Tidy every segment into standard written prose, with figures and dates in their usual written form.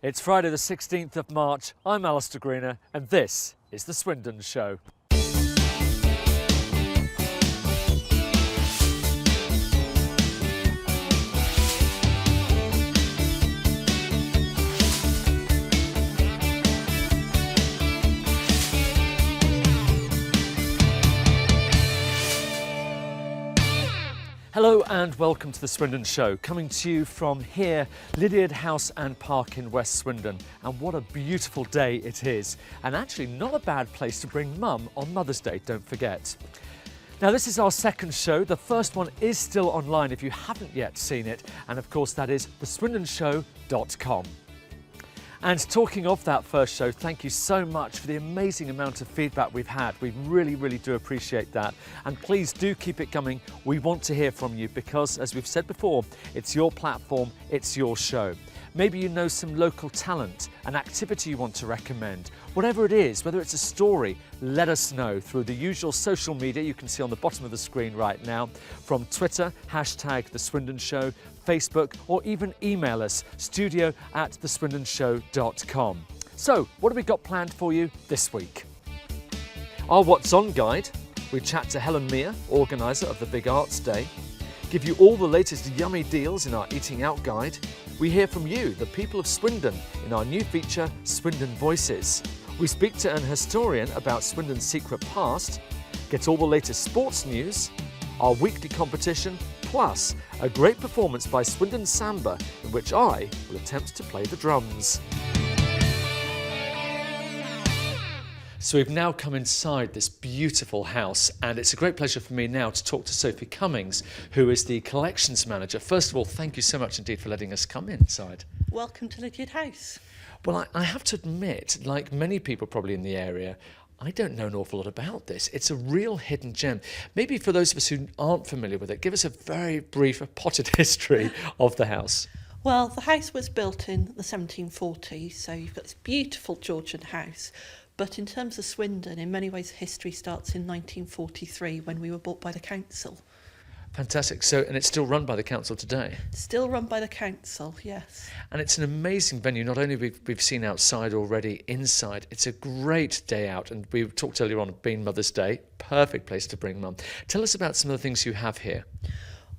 It's Friday the 16th of March, I'm Alistair Greener and this is the Swindon Show. Hello and welcome to the Swindon Show, coming to you from here, Lydiard House and Park in West Swindon. And what a beautiful day it is. And actually not a bad place to bring mum on Mother's Day, don't forget. Now this is our second show. The first one is still online if you haven't yet seen it. And of course that is theswindonshow.com. And talking of that first show, thank you so much for the amazing amount of feedback we've had. We really do appreciate that. And please do keep it coming. We want to hear from you because, as we've said before, it's your platform, it's your show. Maybe you know some local talent, an activity you want to recommend. Whatever it is, whether it's a story, let us know through the usual social media you can see on the bottom of the screen right now, from Twitter, hashtag The Swindon Show, Facebook, or even email us, studio@theswindonshow.com. So, what have we got planned for you this week? Our What's On guide, we chat to Helen Mear, organiser of the Big Arts Day, give you all the latest yummy deals in our Eating Out guide. We hear from you, the people of Swindon, in our new feature, Swindon Voices. We speak to an historian about Swindon's secret past, get all the latest sports news, our weekly competition, plus a great performance by Swindon Samba, in which I will attempt to play the drums. So we've now come inside this beautiful house, and it's a great pleasure for me now to talk to Sophie Cummings, who is the collections manager. First of all, thank you so much indeed for letting us come inside. Welcome to Lydiard House. Well, I have to admit, like many people probably in the area, I don't know an awful lot about this. It's a real hidden gem. Maybe for those of us who aren't familiar with it, give us a very brief, potted history of the house. Well, the house was built in the 1740s, so you've got this beautiful Georgian house. But in terms of Swindon, in many ways, history starts in 1943 when we were bought by the council. Fantastic. So, and it's still run by the council today? Still run by the council, yes. And it's an amazing venue. Not only we've seen outside already, inside. It's a great day out. And we talked earlier on of being Mother's Day. Perfect place to bring mum. Tell us about some of the things you have here.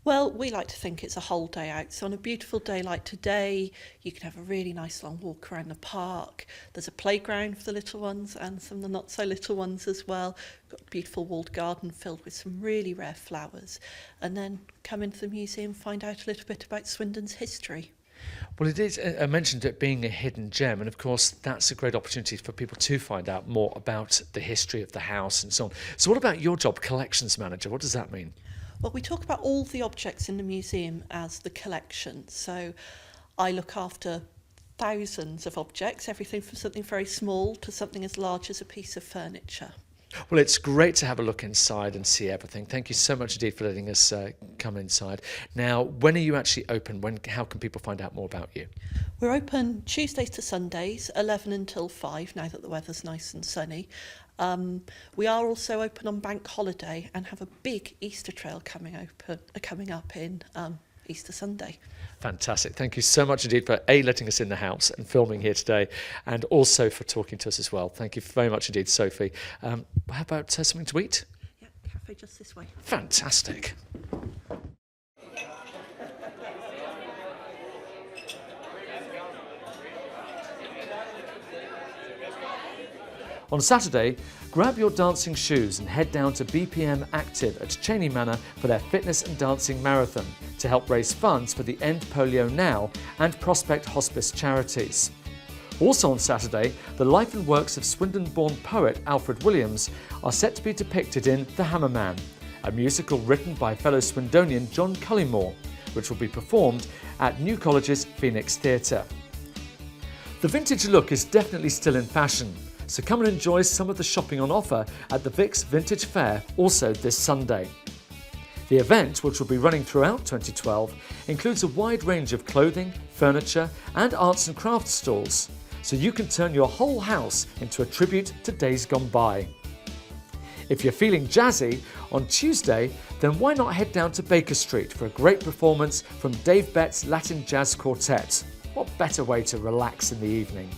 Well, we like to think it's a whole day out. So on a beautiful day like today, you can have a really nice long walk around the park. There's a playground for the little ones and some of the not so little ones as well. Got a beautiful walled garden filled with some really rare flowers. And then come into the museum, find out a little bit about Swindon's history. Well, it is. I mentioned it being a hidden gem, and of course that's a great opportunity for people to find out more about the history of the house and so on. So what about your job, collections manager? What does that mean? Well, we talk about all the objects in the museum as the collection. So I look after thousands of objects, everything from something very small to something as large as a piece of furniture. Well, it's great to have a look inside and see everything. Thank you so much indeed for letting us come inside. Now, when are you actually open? How can people find out more about you? We're open Tuesdays to Sundays, 11 until 5, now that the weather's nice and sunny. We are also open on bank holiday and have a big Easter trail coming up in Easter Sunday. Fantastic. Thank you so much indeed for letting us in the house and filming here today, and also for talking to us as well. Thank you very much indeed, Sophie. How about something to eat? Yeah, cafe just this way. Fantastic. On Saturday, grab your dancing shoes and head down to BPM Active at Cheney Manor for their fitness and dancing marathon to help raise funds for the End Polio Now and Prospect Hospice charities. Also on Saturday, the life and works of Swindon-born poet Alfred Williams are set to be depicted in The Hammerman, a musical written by fellow Swindonian John Cullymore, which will be performed at New College's Phoenix Theatre. The vintage look is definitely still in fashion, so come and enjoy some of the shopping on offer at the Vix Vintage Fair also this Sunday. The event, which will be running throughout 2012, includes a wide range of clothing, furniture and arts and crafts stalls, so you can turn your whole house into a tribute to days gone by. If you're feeling jazzy on Tuesday, then why not head down to Baker Street for a great performance from Dave Bett's Latin Jazz Quartet. what better way to relax in the evening?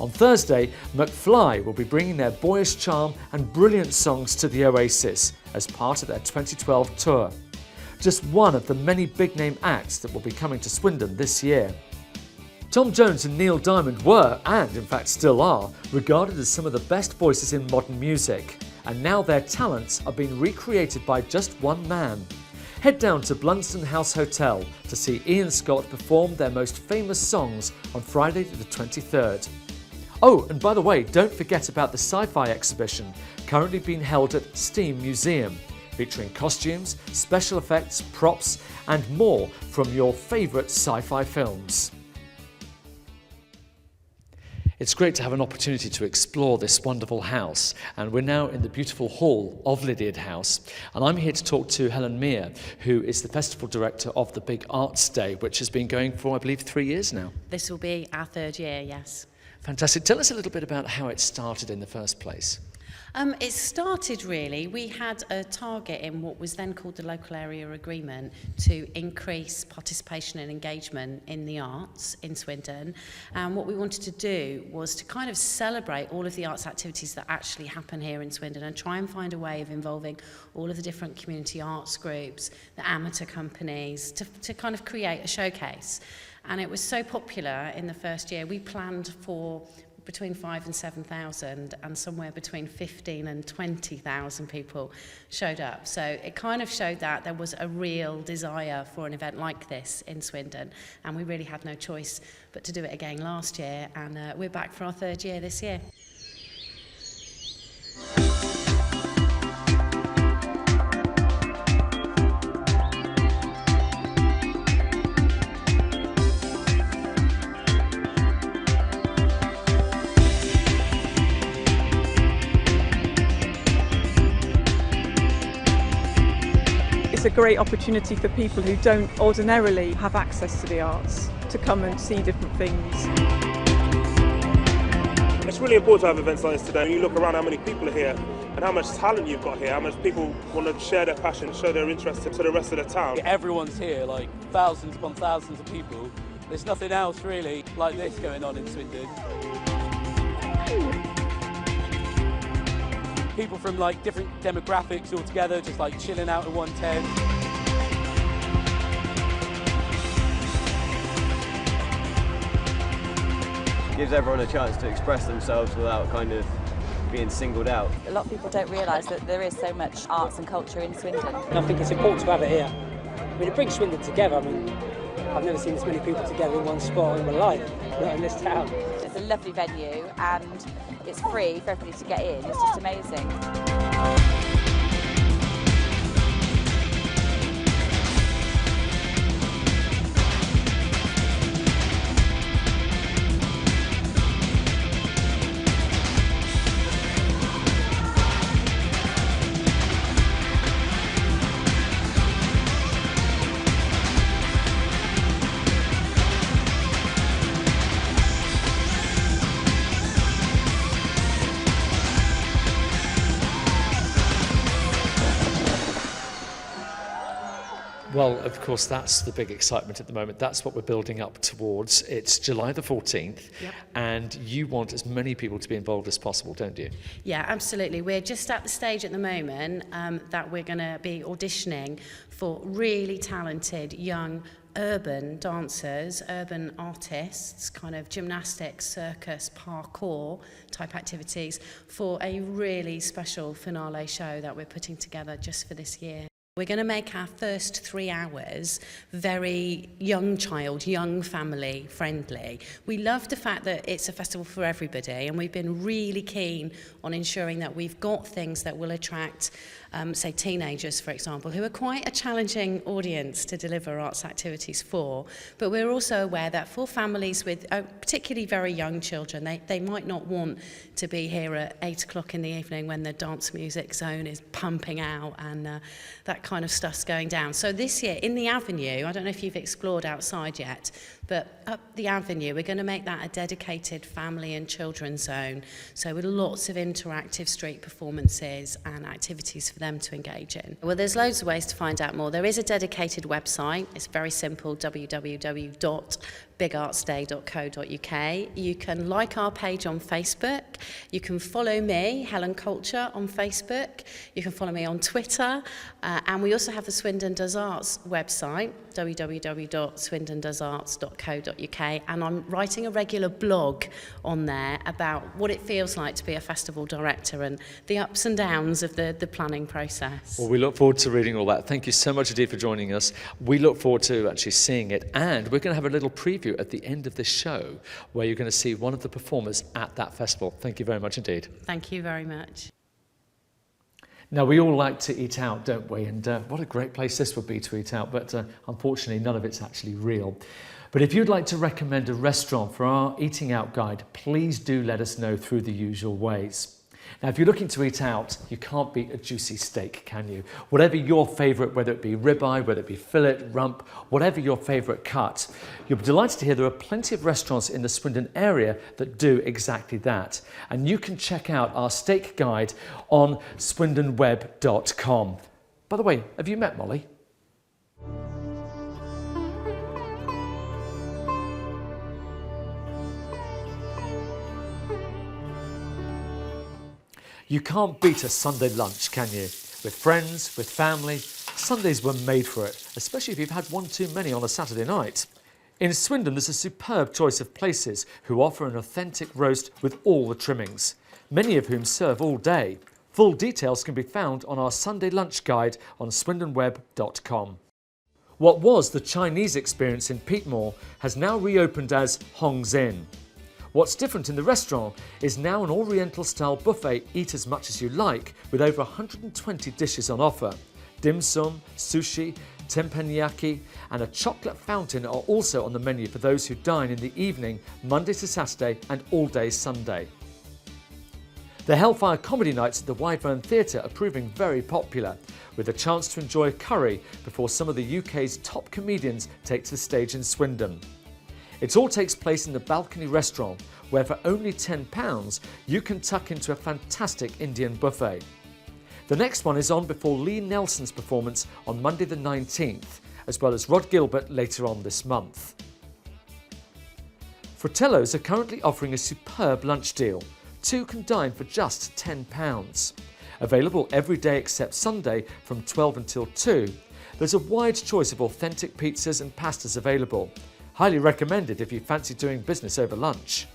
On Thursday, McFly will be bringing their boyish charm and brilliant songs to the Oasis as part of their 2012 tour. Just one of the many big-name acts that will be coming to Swindon this year. Tom Jones and Neil Diamond were, and in fact still are, regarded as some of the best voices in modern music, and now their talents are being recreated by just one man. Head down to Blunsdon House Hotel to see Ian Scott perform their most famous songs on Friday the 23rd. Oh, and by the way, don't forget about the sci-fi exhibition currently being held at Steam Museum, featuring costumes, special effects, props and more from your favourite sci-fi films. It's great to have an opportunity to explore this wonderful house, and we're now in the beautiful hall of Lydiard House, and I'm here to talk to Helen Meir, who is the festival director of the Big Arts Day, which has been going for, I believe, 3 years now. This will be our third year, yes. Fantastic. Tell us a little bit about how it started in the first place. It started really, we had a target in what was then called the Local Area Agreement to increase participation and engagement in the arts in Swindon. And what we wanted to do was to kind of celebrate all of the arts activities that actually happen here in Swindon and try and find a way of involving all of the different community arts groups, the amateur companies, to kind of create a showcase. And it was so popular in the first year, we planned for between 5,000 and 7,000, and somewhere between 15,000 and 20,000 people showed up. So it kind of showed that there was a real desire for an event like this in Swindon, and we really had no choice but to do it again last year, and we're back for our third year this year. It's a great opportunity for people who don't ordinarily have access to the arts to come and see different things. It's really important to have events like this today. When you look around how many people are here and how much talent you've got here, how much people want to share their passion, show their interest to the rest of the town. Everyone's here, like thousands upon thousands of people. There's nothing else really like this going on in Swindon. People from like different demographics all together, just like chilling out in one tent. Gives everyone a chance to express themselves without kind of being singled out. A lot of people don't realise that there is so much arts and culture in Swindon. And I think it's important to have it here. I mean, it brings Swindon together. I mean, I've never seen this many people together in one spot in my life, not in this town. It's a lovely venue and it's free for everybody to get in. It's just amazing. Well, of course, that's the big excitement at the moment. That's what we're building up towards. It's July the 14th, Yep. and you want as many people to be involved as possible, don't you? Yeah, absolutely. We're just at the stage at the moment that we're going to be auditioning for really talented young urban dancers, urban artists, kind of gymnastics, circus, parkour type activities for a really special finale show that we're putting together just for this year. We're going to make our first 3 hours very young child, young family friendly. We love the fact that it's a festival for everybody, and we've been really keen on ensuring that we've got things that will attract, say, teenagers, for example, who are quite a challenging audience to deliver arts activities for. But we're also aware that for families with particularly very young children, they might not want to be here at 8 o'clock in the evening when the dance music zone is pumping out and that kind of stuff's going down. So this year in the Avenue, I don't know if you've explored outside yet, but up the Avenue, we're going to make that a dedicated family and children zone. So with lots of interactive street performances and activities for them them to engage in. Well, there's loads of ways to find out more. There is a dedicated website. It's very simple, www.bigartsday.co.uk. You can like our page on Facebook. You can follow me, Helen Culture, on Facebook. You can follow me on Twitter. And we also have the Swindon Does Arts website, www.swindondoesarts.co.uk. And I'm writing a regular blog on there about what it feels like to be a festival director and the ups and downs of the planning process. Well, we look forward to reading all that. Thank you so much indeed for joining us. We look forward to actually seeing it, and we're going to have a little preview at the end of this show where you're going to see one of the performers at that festival. Thank you very much indeed. Thank you very much. Now, we all like to eat out, don't we? And what a great place this would be to eat out, but unfortunately none of it's actually real. But if you'd like to recommend a restaurant for our eating out guide, please do let us know through the usual ways. Now, if you're looking to eat out, you can't beat a juicy steak, can you? Whatever your favourite, whether it be ribeye, whether it be fillet, rump, whatever your favourite cut, you'll be delighted to hear there are plenty of restaurants in the Swindon area that do exactly that. And you can check out our steak guide on swindonweb.com. By the way, have you met Molly? You can't beat a Sunday lunch, can you? With friends, with family, Sundays were made for it, especially if you've had one too many on a Saturday night. In Swindon, there's a superb choice of places who offer an authentic roast with all the trimmings, many of whom serve all day. Full details can be found on our Sunday lunch guide on swindonweb.com. What was the Chinese experience in Peatmore has now reopened as Hong's Inn. What's different in the restaurant is now an Oriental-style buffet, eat as much as you like, with over 120 dishes on offer. Dim sum, sushi, teppanyaki and a chocolate fountain are also on the menu for those who dine in the evening, Monday to Saturday and all day Sunday. The Hellfire Comedy Nights at the Wyvern Theatre are proving very popular, with a chance to enjoy a curry before some of the UK's top comedians take to the stage in Swindon. It all takes place in the Balcony restaurant, where for only £10 you can tuck into a fantastic Indian buffet. The next one is on before Lee Nelson's performance on Monday the 19th, as well as Rod Gilbert later on this month. Fratello's are currently offering a superb lunch deal. Two can dine for just £10. Available every day except Sunday from 12 until 2, there's a wide choice of authentic pizzas and pastas available. Highly recommended if you fancy doing business over lunch.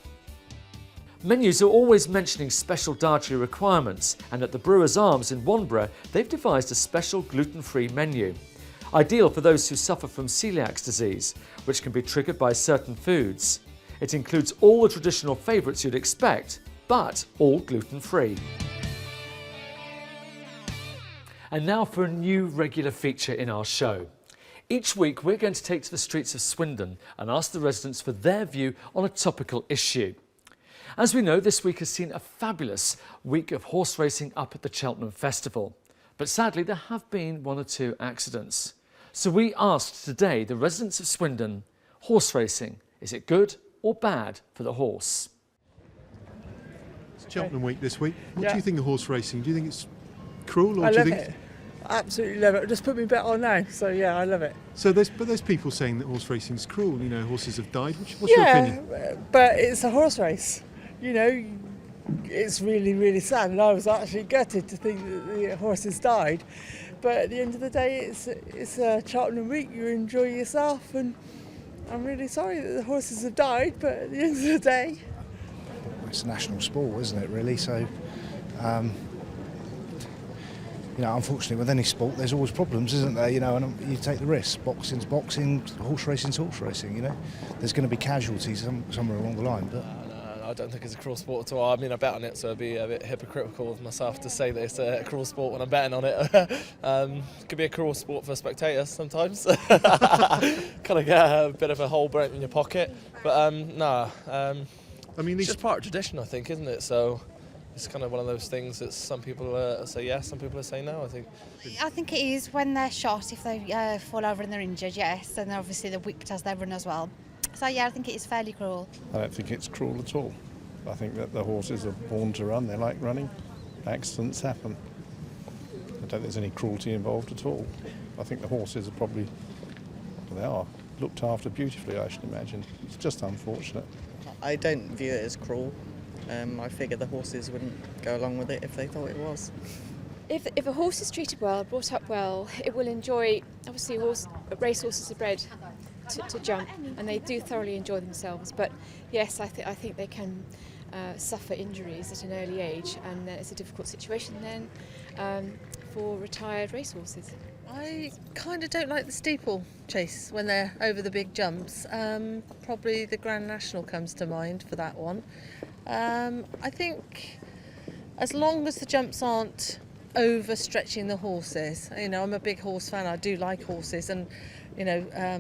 Menus are always mentioning special dietary requirements, and at the Brewer's Arms in Wanborough, they've devised a special gluten-free menu. Ideal for those who suffer from celiac disease, which can be triggered by certain foods. It includes all the traditional favourites you'd expect, but all gluten-free. And now for a new regular feature in our show. Each week we're going to take to the streets of Swindon and ask the residents for their view on a topical issue. As we know, this week has seen a fabulous week of horse racing up at the Swindon Festival. But sadly there have been one or two accidents. So we asked today the residents of Swindon, horse racing, is it good or bad for the horse? It's Cheltenham week this week. What do you think of horse racing? Do you think it's cruel, or do you think it. Absolutely love it. Just put me a bet on now, so yeah, I love it. So there's people saying that horse racing is cruel. You know, horses have died. What's your opinion? But it's a horse race. You know, it's really, really sad, and I was actually gutted to think that the horses died. But at the end of the day, it's a Cheltenham week. You enjoy yourself, and I'm really sorry that the horses have died. But at the end of the day, it's a national sport, isn't it? Really, so. You know, unfortunately, with any sport, there's always problems, isn't there? You know, and you take the risk. Boxing's boxing, horse racing's horse racing. You know, there's going to be casualties somewhere along the line. But no, I don't think it's a cruel sport at all. I mean, I bet on it, so it'd be a bit hypocritical of myself to say that it's a cruel sport when I'm betting on it. It could be a cruel sport for spectators sometimes. Kind of get a bit of a hole burnt in your pocket. But no, I mean, it's just part of tradition, I think, isn't it? So. It's kind of one of those things that some people say yes, some people say no, I think it is when they're shot, if they fall over and they're injured, yes, and obviously they're whipped as they run as well. So yeah, I think it is fairly cruel. I don't think it's cruel at all. I think that the horses are born to run, they like running. Accidents happen. don't think there's any cruelty involved at all. I think the horses are probably, well, they are looked after beautifully, I should imagine. It's just unfortunate. I don't view it as cruel. I figure the horses wouldn't go along with it if they thought it was. If a horse is treated well, brought up well, it will enjoy. Obviously, race horses are bred to jump, and they do thoroughly enjoy themselves. But yes, I think they can suffer injuries at an early age, and it's a difficult situation then for retired racehorses. I kind of don't like the steeple chase when they're over the big jumps. Probably the Grand National comes to mind for that one. I think as long as the jumps aren't overstretching the horses, I'm a big horse fan. I do like horses, and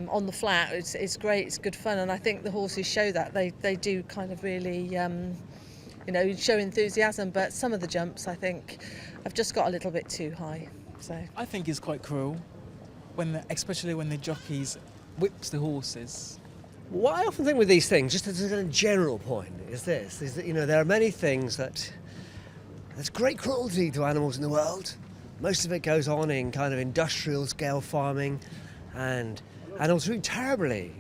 on the flat it's great, it's good fun, and I think the horses show that they do kind of really show enthusiasm. But some of the jumps I think have just got a little bit too high. So I think it's quite cruel, especially when the jockeys whips the horses. What I often think with these things, just as a general point, is that there are many things that there's great cruelty to animals in the world. Most of it goes on in kind of industrial scale farming, and animals treated terribly.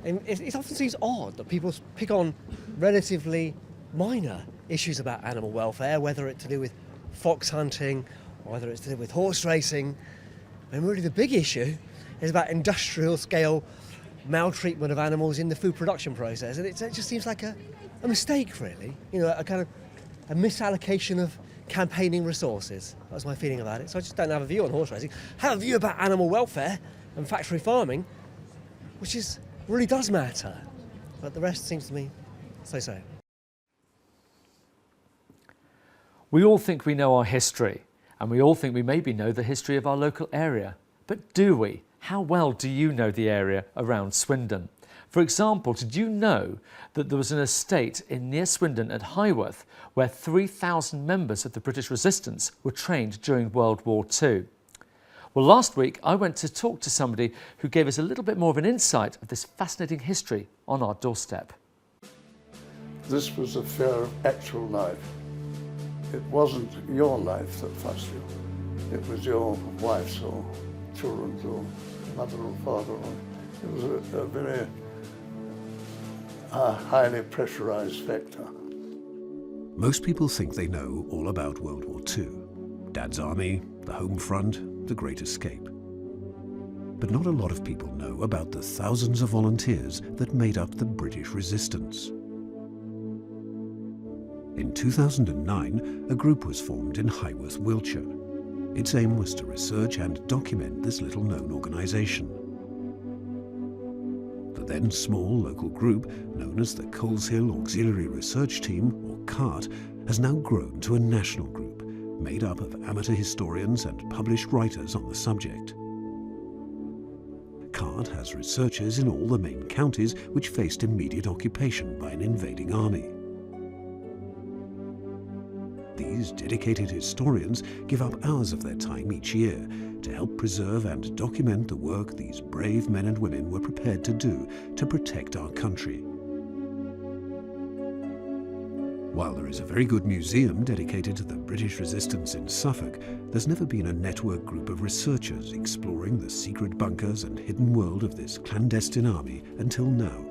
And it often seems odd that people pick on relatively minor issues about animal welfare, whether it's to do with fox hunting, whether it's to do with horse racing, and really the big issue is about industrial scale maltreatment of animals in the food production process, and it just seems like a mistake, really. A kind of a misallocation of campaigning resources. That's my feeling about it. So I just don't have a view on horse racing. I have a view about animal welfare and factory farming, which really does matter, but the rest seems to me so. We all think we know our history, and we all think we maybe know the history of our local area. But do we? How well do you know the area around Swindon? For example, did you know that there was an estate near Swindon at Highworth where 3,000 members of the British Resistance were trained during World War II? Well, last week I went to talk to somebody who gave us a little bit more of an insight of this fascinating history on our doorstep. This was a fair, actual life. It wasn't your life that fussed you. It was your wife's or children's or mother or father. It was a very highly pressurised factor. Most people think they know all about World War II. Dad's army, the home front, the Great Escape. But not a lot of people know about the thousands of volunteers that made up the British Resistance. In 2009, a group was formed in Highworth, Wiltshire. Its aim was to research and document this little-known organisation. The then small local group, known as the Coleshill Auxiliary Research Team, or CART, has now grown to a national group, made up of amateur historians and published writers on the subject. CART has researchers in all the main counties which faced immediate occupation by an invading army. These dedicated historians give up hours of their time each year to help preserve and document the work these brave men and women were prepared to do to protect our country. While there is a very good museum dedicated to the British Resistance in Suffolk, there's never been a network group of researchers exploring the secret bunkers and hidden world of this clandestine army until now.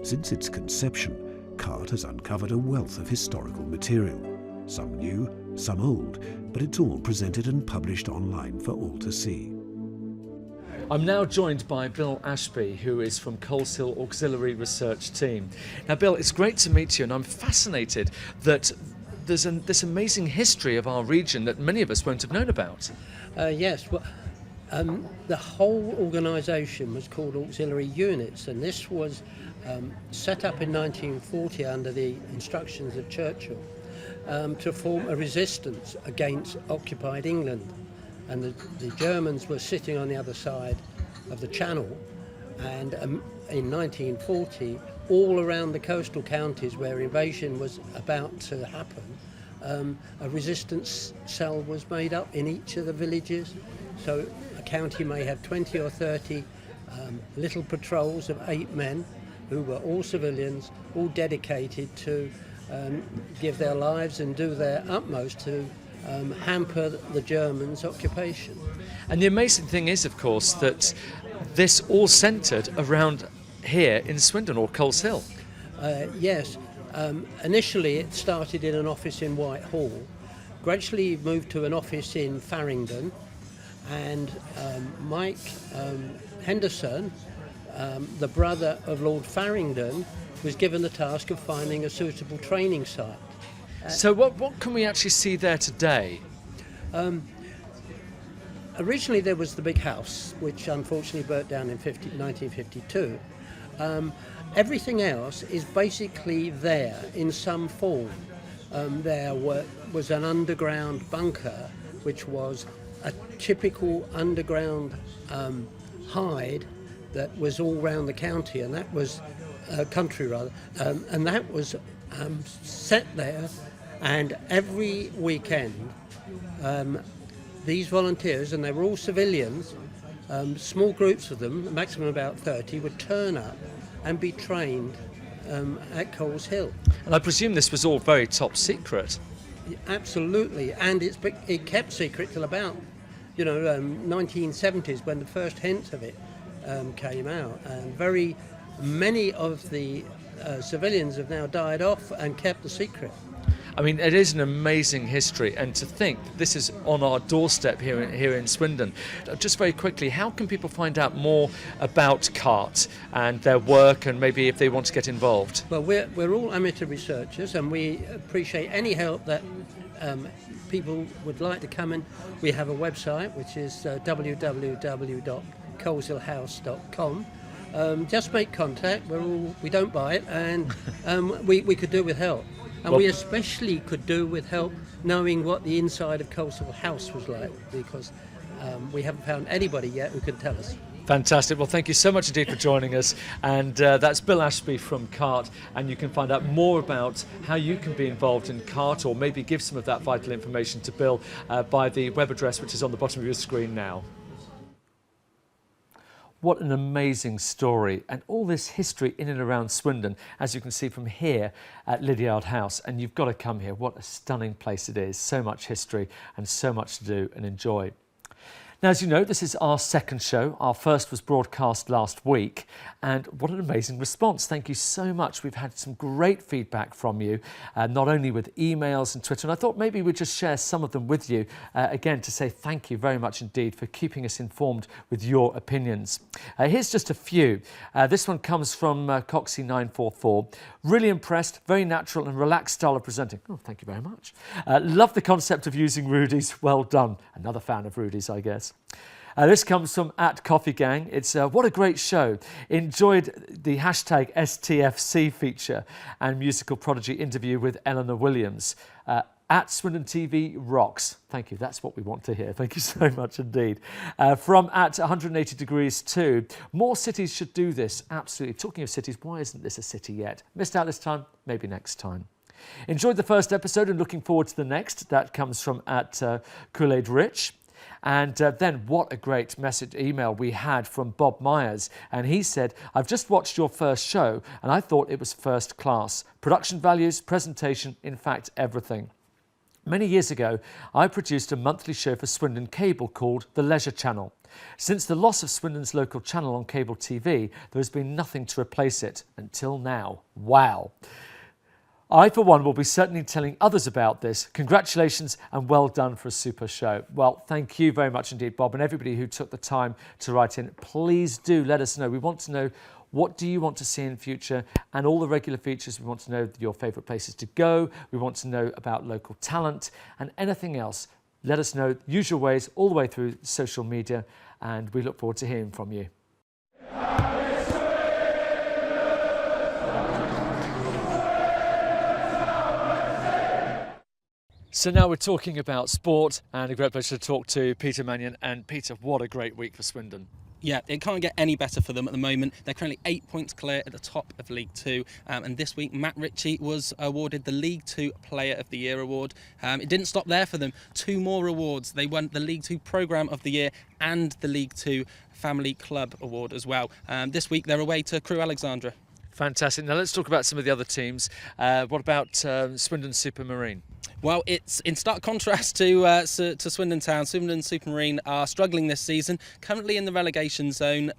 Since its conception, CART has uncovered a wealth of historical material, some new, some old, but it's all presented and published online for all to see. I'm now joined by Bill Ashby, who is from Coleshill Auxiliary Research Team. Now, Bill, it's great to meet you, and I'm fascinated that there's this amazing history of our region that many of us won't have known about. Yes, well, the whole organisation was called Auxiliary Units, and this was set up in 1940 under the instructions of Churchill to form a resistance against occupied England. And the Germans were sitting on the other side of the Channel, and in 1940, all around the coastal counties where invasion was about to happen, a resistance cell was made up in each of the villages. So a county may have 20 or 30 little patrols of 8 men who were all civilians, all dedicated to give their lives and do their utmost to hamper the Germans' occupation. And the amazing thing is, of course, that this all centred around here in Swindon or Coles Hill. Yes. Initially it started in an office in Whitehall, gradually moved to an office in Farringdon, and Mike Henderson, the brother of Lord Farringdon, was given the task of finding a suitable training site. So what can we actually see there today? Originally there was the big house, which unfortunately burnt down in 1952. Everything else is basically there in some form. There was an underground bunker, which was a typical underground hide that was all round the county, and that was country rather, and that was set there. And every weekend, these volunteers, and they were all civilians, small groups of them, maximum about 30, would turn up and be trained at Coles Hill. And I presume this was all very top secret. Absolutely, and it kept secret till about 1970s, when the first hints of it came out, and very many of the civilians have now died off and kept the secret. I mean, it is an amazing history, and to think that this is on our doorstep here in Swindon. Just very quickly, how can people find out more about CART and their work, and maybe if they want to get involved? Well, we're all amateur researchers, and we appreciate any help that people would like to come in. We have a website, which is www.coleshillhouse.com. Just make contact. We don't bite, and we could do with help. And we especially could do with help knowing what the inside of Coles Hill House was like, because we haven't found anybody yet who can tell us. Fantastic. Well, thank you so much indeed for joining us. And that's Bill Ashby from CART. And you can find out more about how you can be involved in CART, or maybe give some of that vital information to Bill by the web address which is on the bottom of your screen now. What an amazing story, and all this history in and around Swindon, as you can see from here at Lydiard House. And you've got to come here. What a stunning place it is. So much history and so much to do and enjoy. Now, as you know, this is our second show. Our first was broadcast last week, and what an amazing response. Thank you so much. We've had some great feedback from you, not only with emails and Twitter, and I thought maybe we'd just share some of them with you, again, to say thank you very much indeed for keeping us informed with your opinions. Here's just a few. This one comes from Coxie944. Really impressed, very natural and relaxed style of presenting. Oh, thank you very much. Love the concept of using Rudy's. Well done. Another fan of Rudy's, I guess. This comes from @CoffeeGang. It's what a great show. Enjoyed the hashtag STFC feature and musical prodigy interview with Eleanor Williams. At Swindon TV rocks. Thank you. That's what we want to hear. Thank you so much indeed. From @180 degrees too. More cities should do this. Absolutely. Talking of cities, why isn't this a city yet? Missed out this time? Maybe next time. Enjoyed the first episode and looking forward to the next. That comes from @Kool-Aid Rich. And then what a great email we had from Bob Myers. And he said, I've just watched your first show and I thought it was first class. Production values, presentation, in fact, everything. Many years ago, I produced a monthly show for Swindon Cable called The Leisure Channel. Since the loss of Swindon's local channel on cable TV, there has been nothing to replace it until now. Wow. I, for one, will be certainly telling others about this. Congratulations and well done for a super show. Well, thank you very much indeed, Bob, and everybody who took the time to write in. Please do let us know. We want to know, what do you want to see in future, and all the regular features. We want to know your favourite places to go. We want to know about local talent and anything else. Let us know, usual ways, all the way through social media, and we look forward to hearing from you. So now we're talking about sport, and a great pleasure to talk to Peter Mannion. And Peter, what a great week for Swindon. Yeah, it can't get any better for them at the moment. They're currently 8 points clear at the top of League Two. And this week, Matt Ritchie was awarded the League Two Player of the Year award. It didn't stop there for them. 2 more awards. They won the League Two Programme of the Year and the League Two Family Club Award as well. This week, they're away to Crewe Alexandra. Fantastic. Now let's talk about some of the other teams. What about Swindon Supermarine? Well, it's in stark contrast to Swindon Town. Swindon Supermarine are struggling this season, currently in the relegation zone,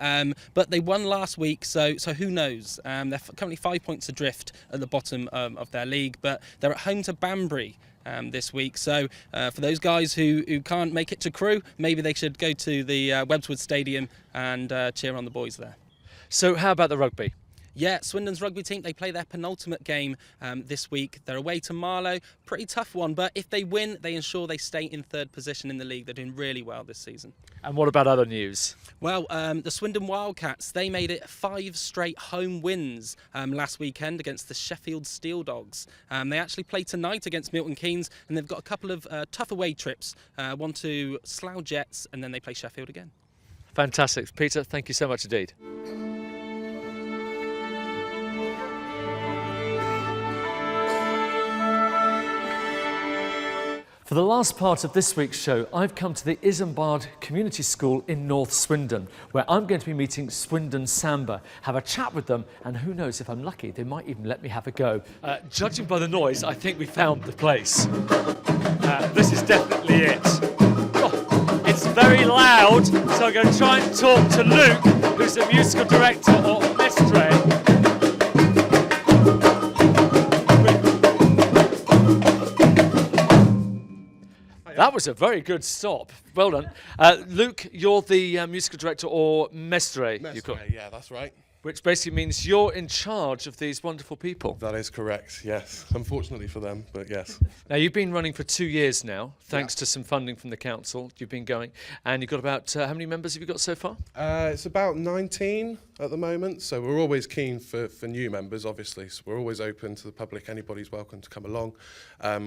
but they won last week, so who knows? They're currently 5 points adrift at the bottom of their league, but they're at home to Banbury this week. So for those guys who can't make it to Crewe, maybe they should go to the Webswood Stadium and cheer on the boys there. So how about the rugby? Yeah, Swindon's rugby team, they play their penultimate game this week. They're away to Marlow. Pretty tough one, but if they win, they ensure they stay in third position in the league. They're doing really well this season. And what about other news? Well, the Swindon Wildcats, they made it 5 straight home wins last weekend against the Sheffield Steel Dogs. They actually play tonight against Milton Keynes, and they've got a couple of tough away trips. One to Slough Jets, and then they play Sheffield again. Fantastic. Peter, thank you so much indeed. For the last part of this week's show, I've come to the Isambard Community School in North Swindon, where I'm going to be meeting Swindon Samba, have a chat with them, and who knows, if I'm lucky, they might even let me have a go. Judging by the noise, I think we found the place. This is definitely it. Oh, it's very loud, so I'm going to try and talk to Luke, who's the musical director or mestre. That was a very good stop. Well done. Luke, you're the musical director or mestre. Yeah, that's right. Which basically means you're in charge of these wonderful people. That is correct, yes. Unfortunately for them, but yes. Now, you've been running for 2 years now, thanks to some funding from the council. You've been going, and you've got about, how many members have you got so far? It's about 19 at the moment, so we're always keen for new members, obviously. So we're always open to the public. Anybody's welcome to come along.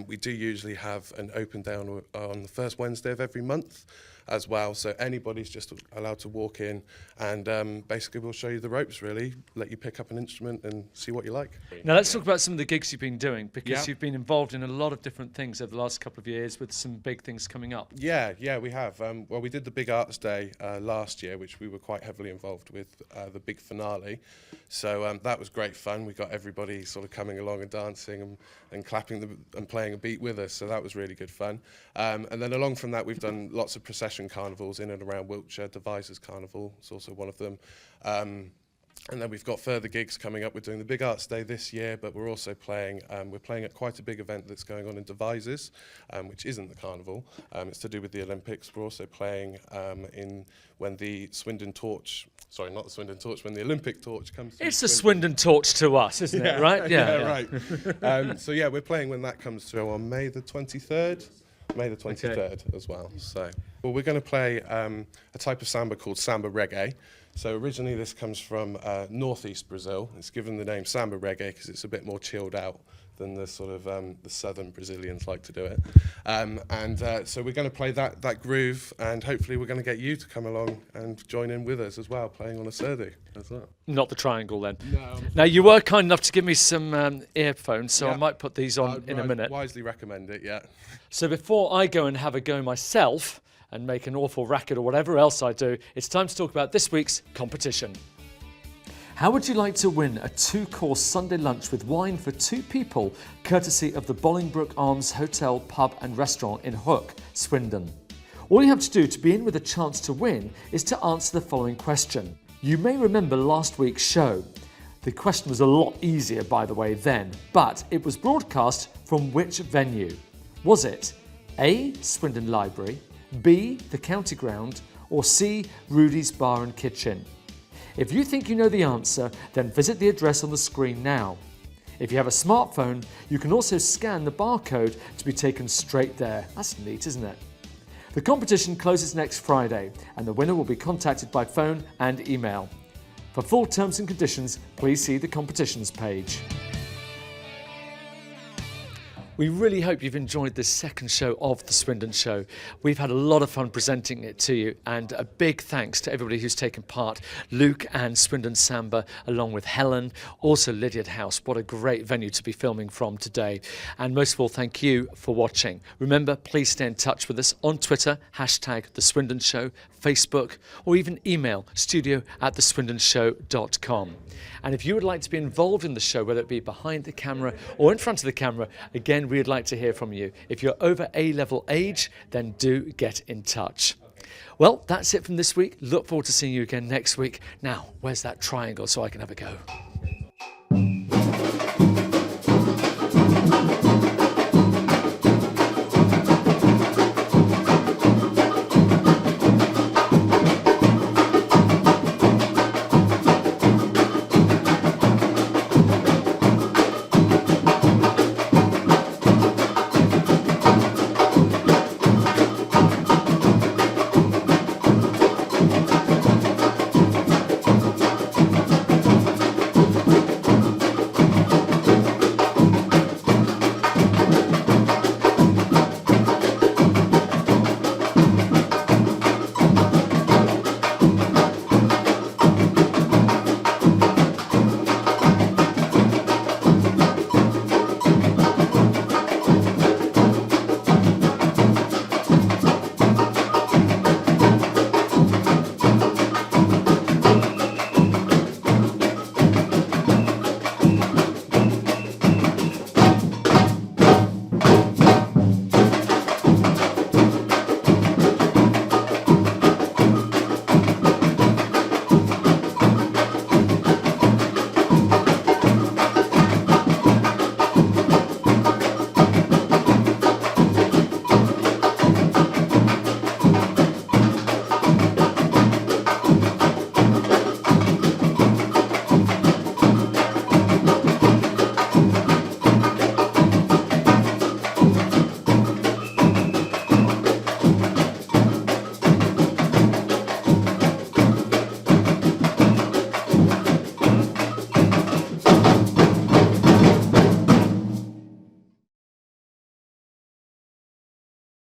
We do usually have an open day on the first Wednesday of every month as well, so anybody's just allowed to walk in, and basically we'll show you the ropes, really, let you pick up an instrument and see what you like. Now let's talk about some of the gigs you've been doing, because Yeah. you've been involved in a lot of different things over the last couple of years with some big things coming up. Yeah, we have. Well, we did the Big Arts Day last year, which we were quite heavily involved with, the big finale. So that was great fun. We got everybody sort of coming along and dancing and clapping and playing a beat with us. So that was really good fun. And then along from that, we've done lots of procession carnivals in and around Wiltshire. Devices Carnival is also one of them. And then we've got further gigs coming up. We're doing the Big Arts Day this year, but we're also playing at quite a big event that's going on in Devices, which isn't the carnival. It's to do with the Olympics. We're also playing when the Swindon Torch, sorry, not the Swindon Torch, when the Olympic torch comes through. It's the Swindon Torch to us, isn't it, right? Yeah, right. So yeah, we're playing when that comes through on May the 23rd. May the 23rd as well. So, well, we're going to play a type of samba called samba reggae. So originally this comes from northeast Brazil. It's given the name samba reggae because it's a bit more chilled out than the sort of the southern Brazilians like to do it. So we're going to play that groove, and hopefully we're going to get you to come along and join in with us as well, playing on a surdi as well. Not the triangle then. No. Now, you were kind enough to give me some earphones, so Yeah. I might put these on in a minute. Wisely recommend it, yeah. So before I go and have a go myself and make an awful racket or whatever else I do, it's time to talk about this week's competition. How would you like to win a 2-course Sunday lunch with wine for 2 people, courtesy of the Bolingbroke Arms Hotel, Pub and Restaurant in Hook, Swindon? All you have to do to be in with a chance to win is to answer the following question. You may remember last week's show. The question was a lot easier, by the way, then, but it was broadcast from which venue? Was it A, Swindon Library, B, the County Ground, or C, Rudy's Bar and Kitchen? If you think you know the answer, then visit the address on the screen now. If you have a smartphone, you can also scan the barcode to be taken straight there. That's neat, isn't it? The competition closes next Friday, and the winner will be contacted by phone and email. For full terms and conditions, please see the competitions page. We really hope you've enjoyed this second show of the Swindon Show. We've had a lot of fun presenting it to you, and a big thanks to everybody who's taken part. Luke and Swindon Samba, along with Helen, also Lydiard House. What a great venue to be filming from today. And most of all, thank you for watching. Remember, please stay in touch with us on Twitter, # The Swindon Show, Facebook, or even email studio@theswindonshow.com. And if you would like to be involved in the show, whether it be behind the camera or in front of the camera, again, we'd like to hear from you. If you're over A-level age, then do get in touch. Well, that's it from this week. Look forward to seeing you again next week. Now, where's that triangle so I can have a go?